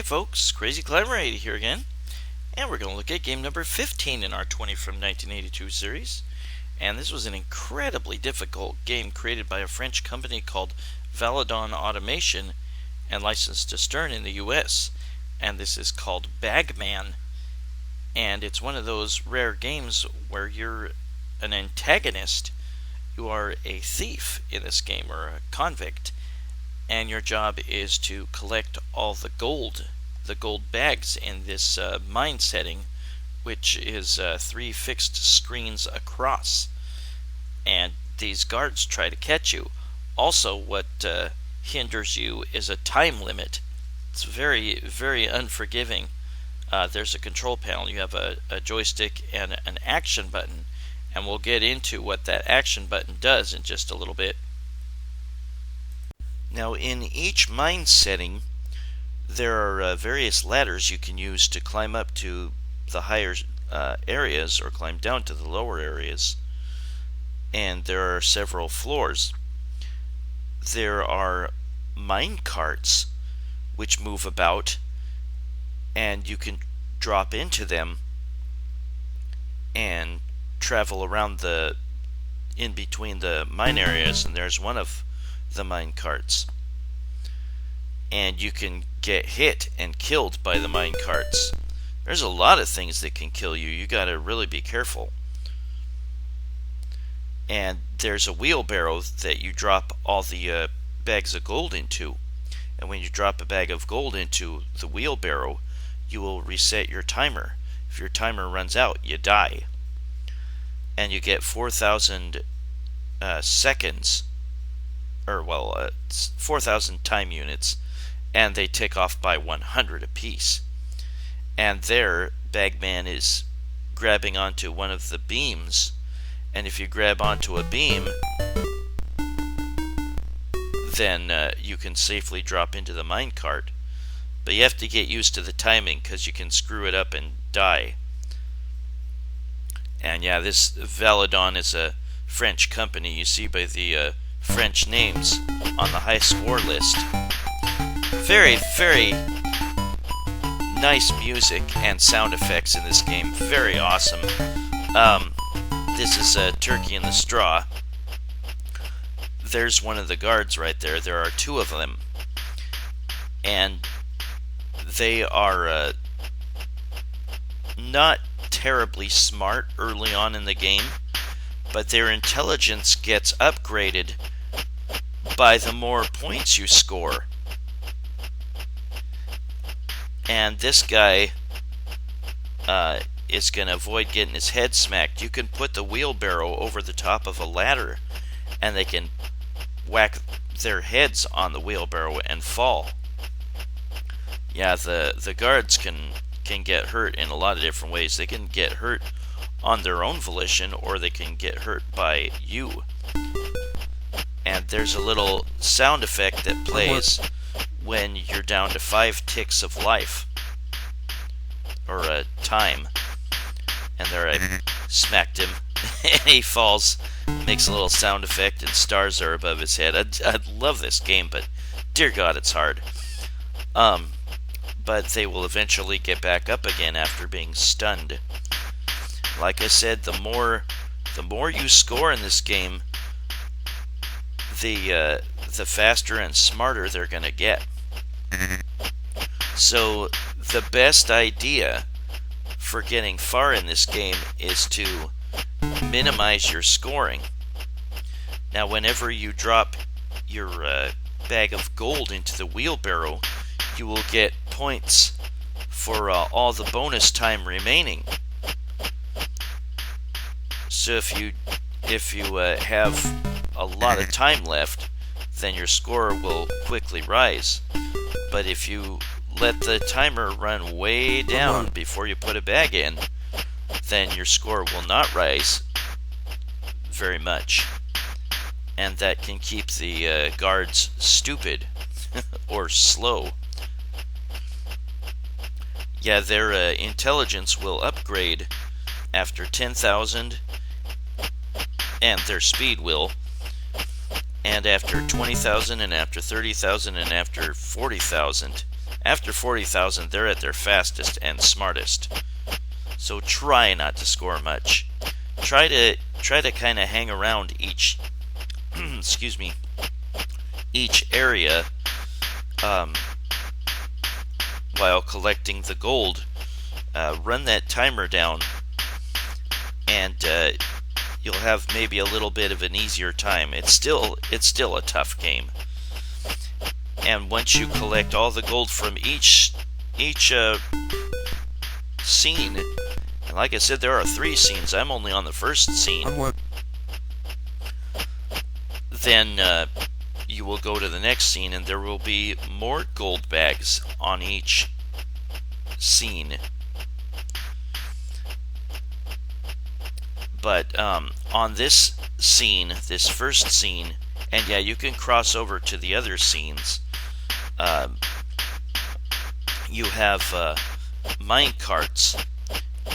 folks, Crazy Climber 80 here again, and we're going to look at game number 15 in our 20 from 1982 series. And this was an incredibly difficult game created by a French company called Valadon Automation and licensed to Stern in the US. And this is called Bagman, and it's one of those rare games where you're an antagonist. You are a thief in this game, or a convict, and your job is to collect all the gold bags in this mine setting, which is 3 fixed screens across. And these guards try to catch you. Also, what hinders you is a time limit. It's very, very unforgiving. There's a control panel. You have a joystick and an action button, and we'll get into what that action button does in just a little bit. Now, in each mine setting, there are various ladders you can use to climb up to the higher areas or climb down to the lower areas. And there are several floors. There are mine carts which move about, and you can drop into them and travel around in between the mine areas, and there's one of the mine carts. And you can get hit and killed by the mine carts. There's a lot of things that can kill you. You gotta really be careful. And there's a wheelbarrow that you drop all the bags of gold into. And when you drop a bag of gold into the wheelbarrow, you will reset your timer. If your timer runs out, you die. And you get 4,000 seconds, or 4,000 time units, and they tick off by 100 apiece. And there, Bagman is grabbing onto one of the beams, and if you grab onto a beam, then you can safely drop into the minecart. But you have to get used to the timing, because you can screw it up and die. And yeah, this Valadon is a French company. You see by the French names on the high score list. Very, very nice music and sound effects in this game. Very awesome. This is Turkey in the Straw. There's one of the guards right there. There are 2 of them. And they are not terribly smart early on in the game, but their intelligence gets upgraded by the more points you score. And this guy is going to avoid getting his head smacked. You can put the wheelbarrow over the top of a ladder, and they can whack their heads on the wheelbarrow and fall. Yeah, the guards can get hurt in a lot of different ways. They can get hurt on their own volition, or they can get hurt by you. And there's a little sound effect that plays when you're down to 5 ticks of life, or time. And there I smacked him, and he falls, makes a little sound effect, and stars are above his head. I love this game, but dear God, it's hard. But they will eventually get back up again after being stunned. Like I said, the more you score in this game, the faster and smarter they're gonna get. So the best idea for getting far in this game is to minimize your scoring. Now, whenever you drop your bag of gold into the wheelbarrow, you will get points for all the bonus time remaining. So if you have a lot of time left, then your score will quickly rise. But if you let the timer run way down before you put a bag in, then your score will not rise very much. And that can keep the guards stupid or slow. Yeah, their intelligence will upgrade after 10,000, and their speed will. And after 20,000, and after 30,000, and after 40,000, After 40,000, they're at their fastest and smartest. So try not to score much. Try to kind of hang around each excuse me, each area while collecting the gold. Run that timer down, and you'll have maybe a little bit of an easier time. It's still a tough game. And once you collect all the gold from each scene, and like I said, there are 3 scenes. I'm only on the first scene. Then you will go to the next scene, and there will be more gold bags on each scene. But on this scene, this first scene, and yeah, you can cross over to the other scenes. You have mine carts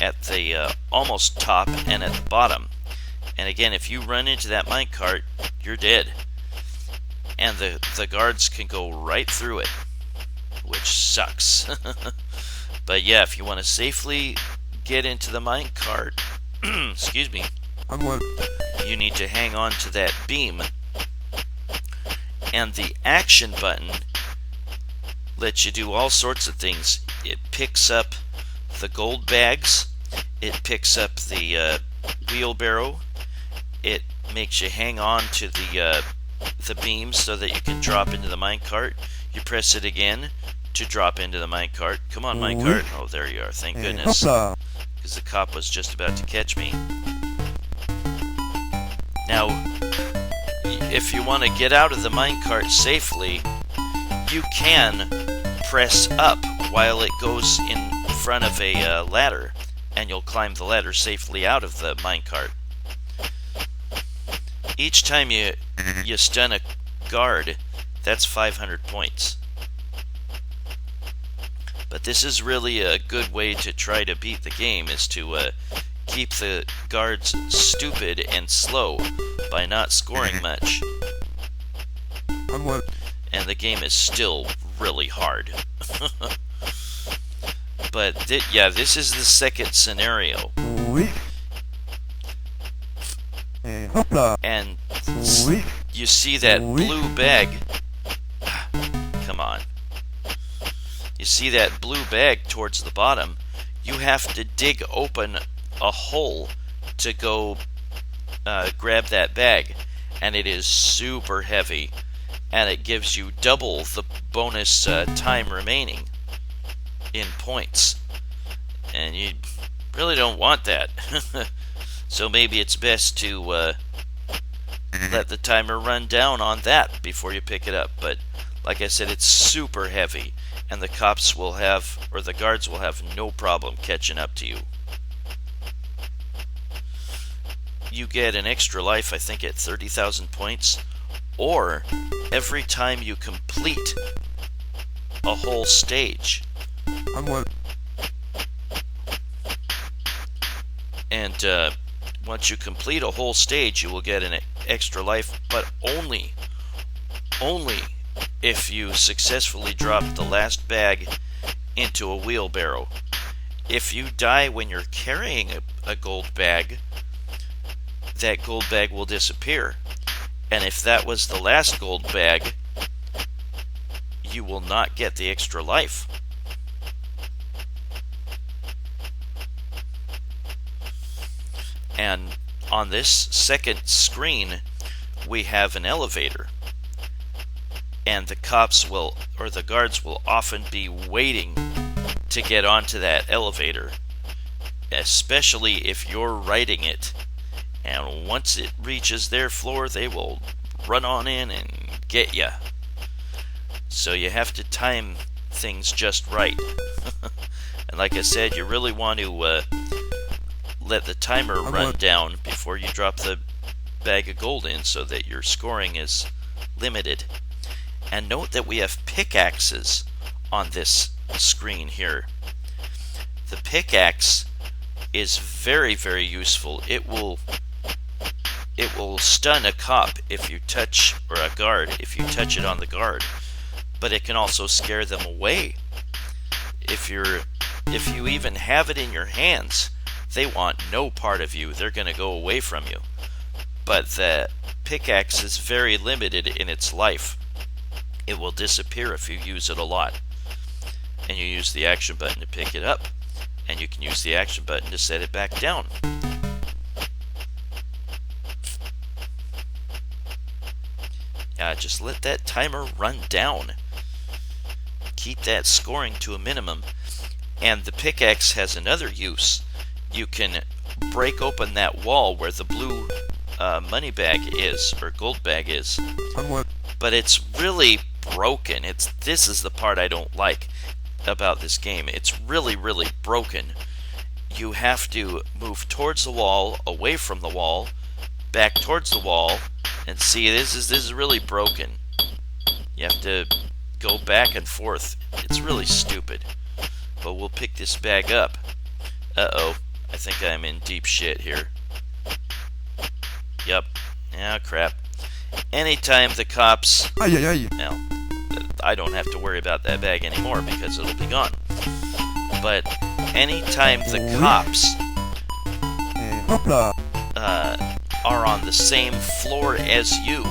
at the almost top and at the bottom. And again, if you run into that mine cart, you're dead. And the guards can go right through it, which sucks. But yeah, if you want to safely get into the mine cart, excuse me, you need to hang on to that beam. And the action button lets you do all sorts of things. It picks up the gold bags. It picks up the wheelbarrow. It makes you hang on to the beam so that you can drop into the minecart. You press it again to drop into the minecart. Come on, minecart. Oh, there you are. Thank goodness. Because the cop was just about to catch me. Now, if you want to get out of the minecart safely, you can press up while it goes in front of a ladder, and you'll climb the ladder safely out of the minecart. Each time you stun a guard, that's 500 points. But this is really a good way to try to beat the game, is to keep the guards stupid and slow by not scoring much. And the game is still really hard. But yeah, this is the second scenario. And you see that blue bag. Come on. You see that blue bag towards the bottom. You have to dig open a hole to go grab that bag. And it is super heavy. And it gives you double the bonus time remaining in points. And you really don't want that. So maybe it's best to let the timer run down on that before you pick it up. But like I said, it's super heavy, and the cops will have, or the guards will have, no problem catching up to you. You get an extra life, I think, at 30,000 points, or every time you complete a whole stage. And once you complete a whole stage, you will get an extra life, but only if you successfully drop the last bag into a wheelbarrow. If you die when you're carrying a gold bag, that gold bag will disappear. And if that was the last gold bag, you will not get the extra life. And on this second screen, we have an elevator. And the cops will, or the guards will often be waiting to get onto that elevator, especially if you're riding it. And once it reaches their floor, they will run on in and get you. So you have to time things just right. And like I said, you really want to let the timer run down before you drop the bag of gold in, so that your scoring is limited. And note that we have pickaxes on this screen here. The pickaxe is very, very useful. It will stun a cop if you touch, or a guard, if you touch it on the guard. but it can also scare them away. If you even have it in your hands, they want no part of you. They're going to go away from you. But the pickaxe is very limited in its life. It will disappear if you use it a lot. And you use the action button to pick it up, and you can use the action button to set it back down. Just let that timer run down. Keep that scoring to a minimum. And the pickaxe has another use. You can break open that wall where the blue money bag is, or gold bag is. But it's really broken. This is the part I don't like about this game. It's really, really broken. You have to move towards the wall, away from the wall, back towards the wall, and see, this is really broken. You have to go back and forth. It's really stupid. But we'll pick this bag up. Uh-oh. I think I'm in deep shit here. Yep. Ah, crap. Anytime the cops... Well, I don't have to worry about that bag anymore because it'll be gone. But anytime the cops are on the same floor as you,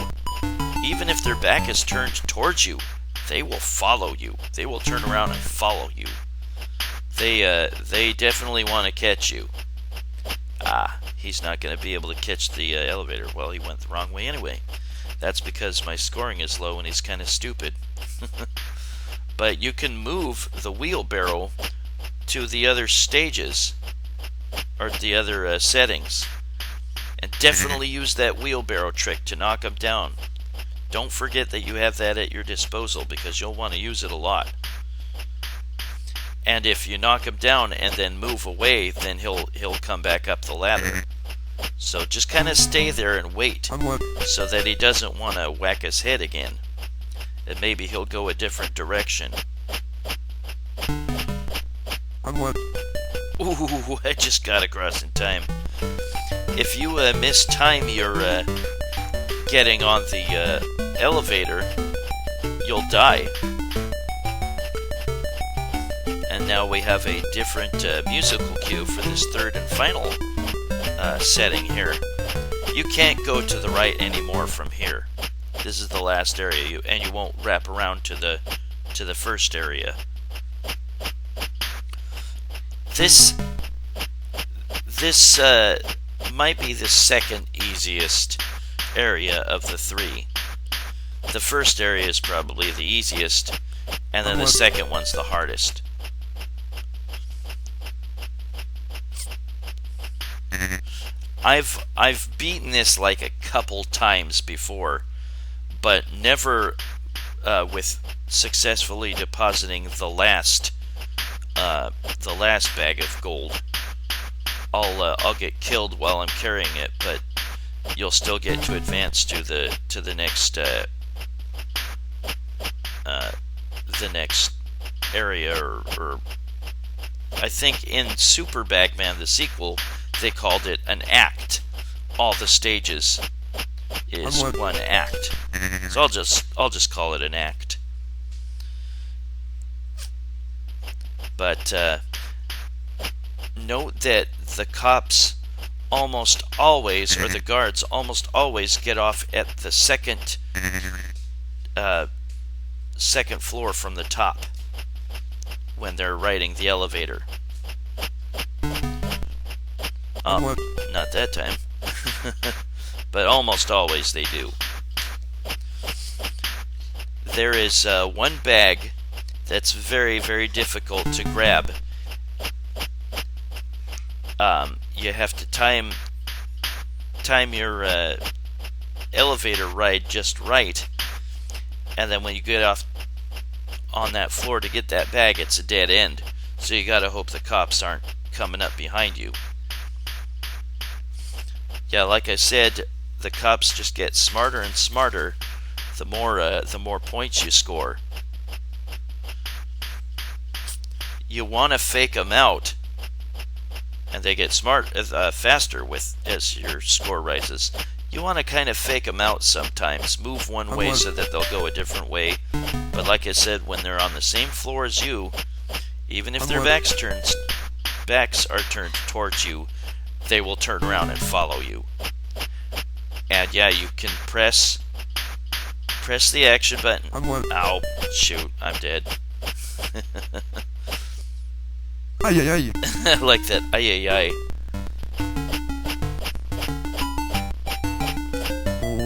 even if their back is turned towards you, they will follow you. They will turn around and follow you. They definitely want to catch you. He's not going to be able to catch the elevator. Well, he went the wrong way anyway. That's because my scoring is low and he's kind of stupid. But you can move the wheelbarrow to the other stages, or the other settings. And definitely use that wheelbarrow trick to knock them down. Don't forget that you have that at your disposal, because you'll want to use it a lot. And if you knock him down and then move away, then he'll come back up the ladder. So just kind of stay there and wait, so that he doesn't want to whack his head again. And maybe he'll go a different direction. Ooh, I just got across in time. If you mistime your getting on the elevator, you'll die. And now we have a different musical cue for this third and final setting here. You can't go to the right anymore from here. This is the last area, and you won't wrap around to the first area. This might be the second easiest area of the three. The first area is probably the easiest, and then the second one's the hardest. I've beaten this like a couple times before, but never with successfully depositing the last bag of gold. I'll get killed while I'm carrying it, but you'll still get to advance to the next area, or I think in Super Bagman, the sequel, they called it an act. All the stages is one act. So I'll just call it an act. But note that the cops almost always, or the guards almost always, get off at the second floor from the top when they're riding the elevator. Not that time. But almost always they do. There is one bag that's very, very difficult to grab. You have to time your elevator ride just right, and then when you get off on that floor to get that bag, it's a dead end. So you gotta hope the cops aren't coming up behind you. Yeah, like I said, the cops just get smarter and smarter the more points you score. You want to fake them out, and they get faster as your score rises. You want to kind of fake them out sometimes. Move one way so that they'll go a different way, but But like I said, when they're on the same floor as you, even if their backs are turned towards you, they will turn around and follow you. And yeah, you can press the action button. Ow, shoot, I'm dead. Ay, ay, ay. I like that, ay, ay, ay.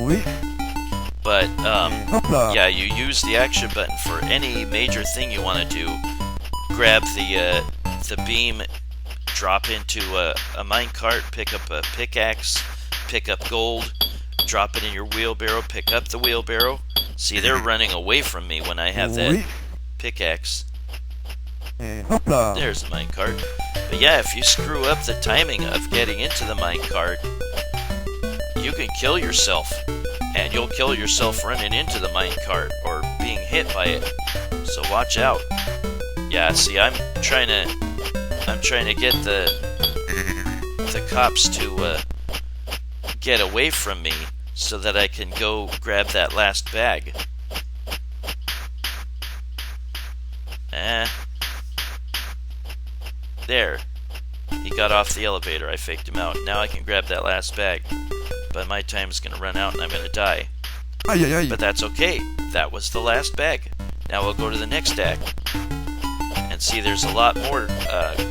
Oui. But, yeah, you use the action button for any major thing you want to do. Grab the beam, drop into a minecart, pick up a pickaxe, pick up gold, drop it in your wheelbarrow, pick up the wheelbarrow. See, they're running away from me when I have that pickaxe. There's the minecart. But yeah, if you screw up the timing of getting into the minecart, you can kill yourself. And you'll kill yourself running into the minecart or being hit by it. So watch out. Yeah, see, I'm trying to get the cops to get away from me so that I can go grab that last bag. There. He got off the elevator. I faked him out. Now I can grab that last bag. But my time's going to run out and I'm going to die. But that's okay. That was the last bag. Now we'll go to the next stack. And see, there's a lot more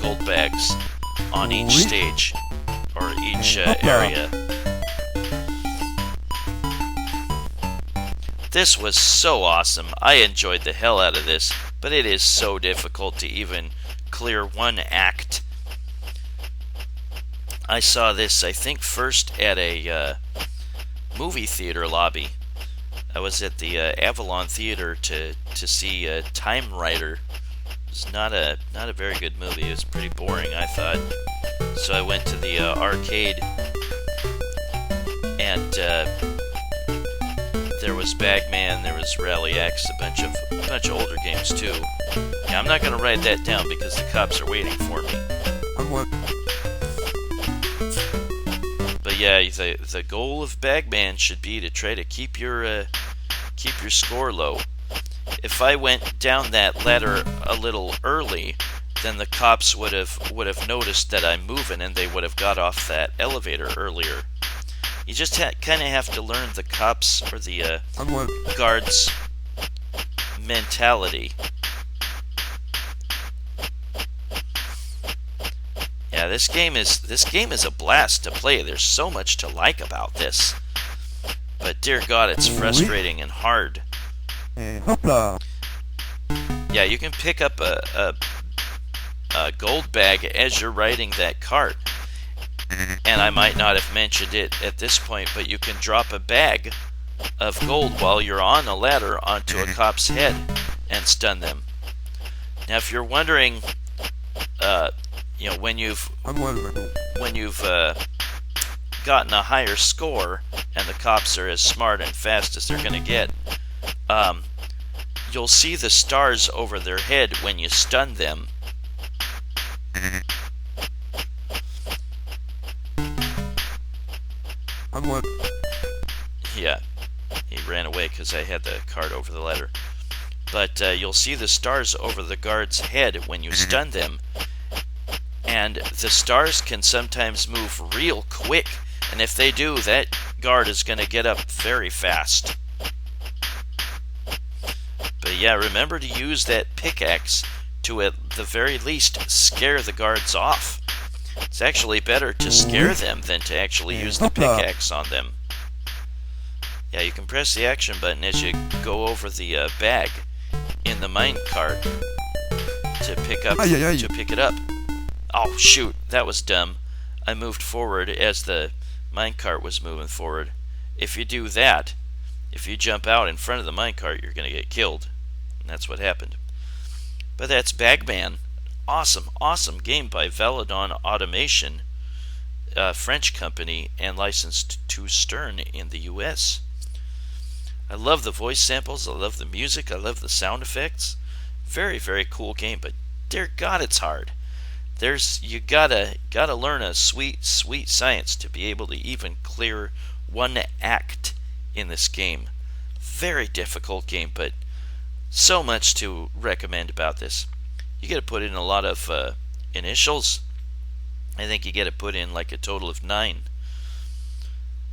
gold bags on each stage. Or each area. This was so awesome. I enjoyed the hell out of this. But it is so difficult to even clear one act. I saw this, I think, first at a movie theater lobby. I was at the Avalon Theater to see Time Rider. It's not a very good movie. It was pretty boring, I thought. So I went to the arcade, and there was Bagman, there was Rally X, a bunch of older games too. Yeah, I'm not gonna write that down because the cops are waiting for me. But yeah, the goal of Bagman should be to try to keep your score low. If I went down that ladder a little early, then the cops would have noticed that I'm moving and they would have got off that elevator earlier. You just kind of have to learn the cops or the guards' mentality. Yeah, this game is a blast to play. There's so much to like about this. But dear God, it's frustrating and hard. Yeah, you can pick up a gold bag as you're riding that cart. And I might not have mentioned it at this point, but you can drop a bag of gold while you're on a ladder onto a cop's head and stun them. Now, if you're wondering, when you've gotten a higher score and the cops are as smart and fast as they're going to get, you'll see the stars over their head when you stun them. Yeah, he ran away because I had the cart over the ladder. But you'll see the stars over the guard's head when you stun them. And the stars can sometimes move real quick. And if they do, that guard is going to get up very fast. But yeah, remember to use that pickaxe to at the very least scare the guards off. It's actually better to scare them than to actually use the pickaxe on them. Yeah, you can press the action button as you go over the bag in the minecart to pick it up. Oh shoot, that was dumb. I moved forward as the minecart was moving forward. If you do that, if you jump out in front of the minecart, you're going to get killed. And that's what happened. But that's Bagman. Awesome game by Valadon Automation, French company, and licensed to Stern in the US. I love the voice samples, I love the music, I love the sound effects. Very, very cool game, but dear God, it's hard. You gotta learn a sweet science to be able to even clear one act in this game. Very difficult game, but So much to recommend about this. You get to put in a lot of initials. I think you get to put in like a total of 9.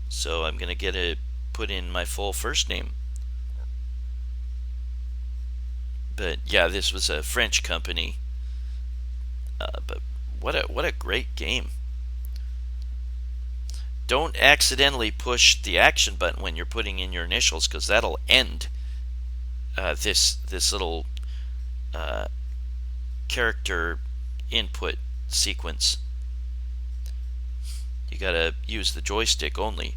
So I'm going to get to put in my full first name. But yeah, this was a French company. But what a great game. Don't accidentally push the action button when you're putting in your initials, because that'll end this little character input sequence. You gotta use the joystick only.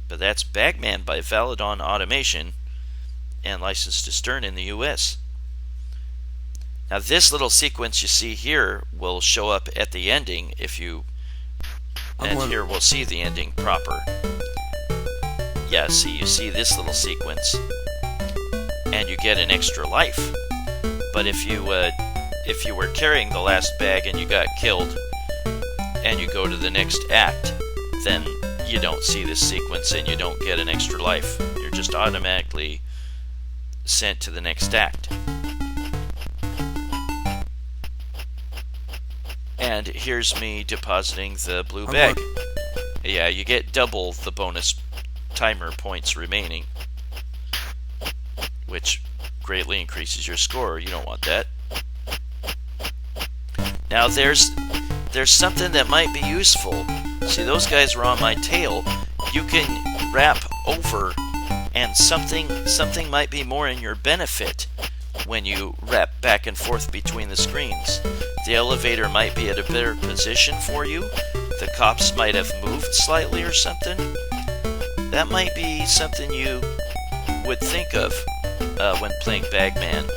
But that's Bagman by Valadon Automation and licensed to Stern in the US. Now this little sequence you see here will show up at the ending if you, and here we'll see the ending proper. Yeah, see, you see this little sequence and you get an extra life. But if you were carrying the last bag and you got killed and you go to the next act, then you don't see this sequence and you don't get an extra life. You're just automatically sent to the next act. And here's me depositing the blue bag. Yeah, you get double the bonus timer points remaining, which greatly increases your score. You don't want that. Now there's something that might be useful. See, those guys were on my tail. You can wrap over, and something might be more in your benefit when you wrap back and forth between the screens. The elevator might be at a better position for you. The cops might have moved slightly or something. That might be something you would think of when playing Bagman.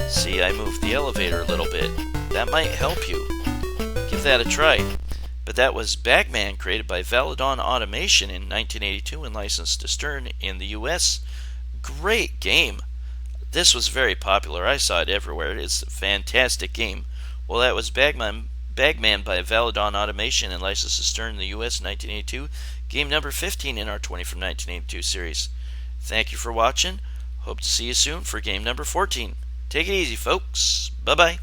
See, I moved the elevator a little bit. That might help you. Give that a try. But that was Bagman, created by Valadon Automation in 1982 and licensed to Stern in the US. Great game. This was very popular. I saw it everywhere. It's a fantastic game. Well, that was Bagman by Valadon Automation and licensed to Stern in the US in 1982. Game number 15 in our 20 from 1982 series. Thank you for watching. Hope to see you soon for game number 14. Take it easy, folks. Bye-bye.